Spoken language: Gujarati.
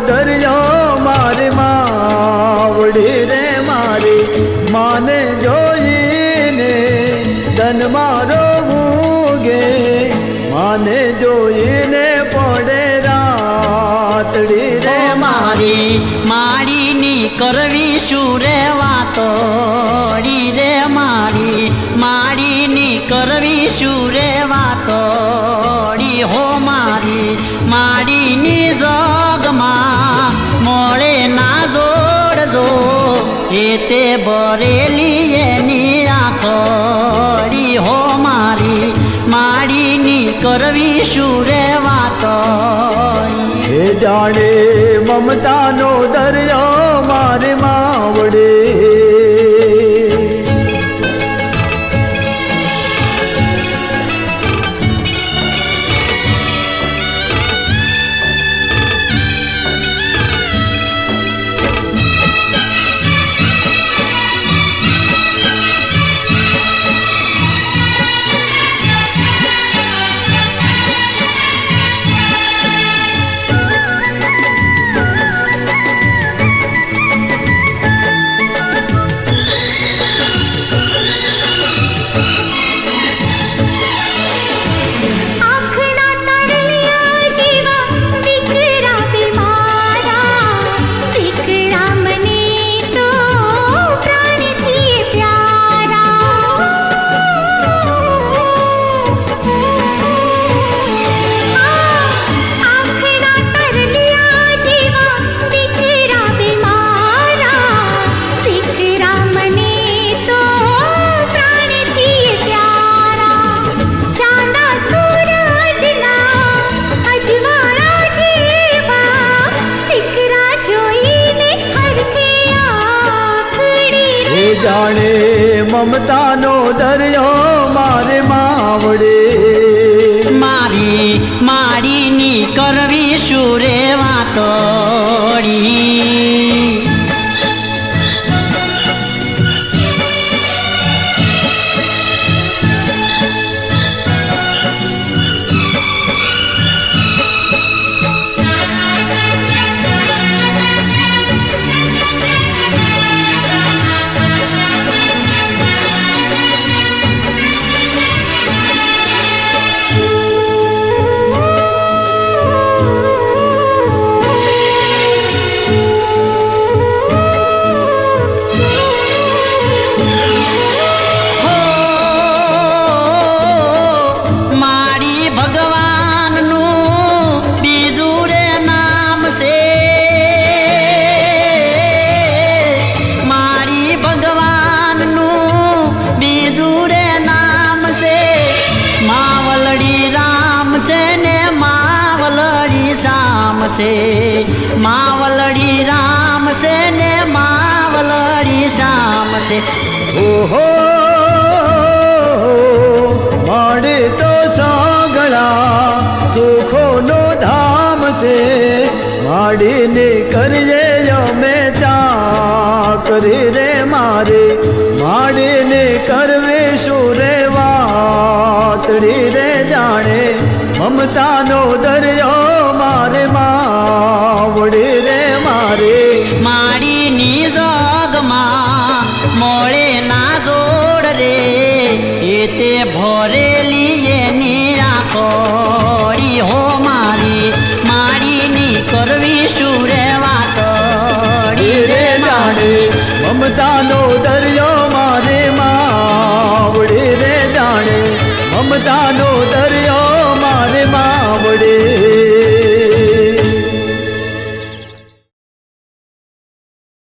દરિયો મારી માવડી રે મારી માને જોઈને ધન મારો ઉગે માને જોઈને પડે રાતડી રે મારી માડીની કરવી શું રે વાતો રે મારી માડીની કરવી શું રે વાતો હો મારી માડીની જગમાં મળે ના જોડજો એ તે બરેલી એની આખડી હો મારી માડીની કરવી શું રે વાતો હે જાણે મમતાનો દરિયો મારી માવડે જાણે મમતાનો દરિયો મારે માવડે મારી માડીની કરવી શું રે વાતોડી છે માવલડી રામ છે ને માવલડી શ્યામ છે ઓહો માડે તો સાગળા સુખોનો ધામ છે માડીને કરીએ અમે ચાકરી રે મારે માડીને કરવે શું રે વાતડી રે જાણે મમતાનો દરિયો મારે માવડે રે મારે માડીની જગમાં મળે ના જોડ રે એ તે ભરેલી એની રાખોડી હો મારી માડીની કરવી શું રે વાતોડી રે જાણે મમતાનો દરિયો મારે માવડે રે જાણે મમતાનો દરિયો મારે માવડે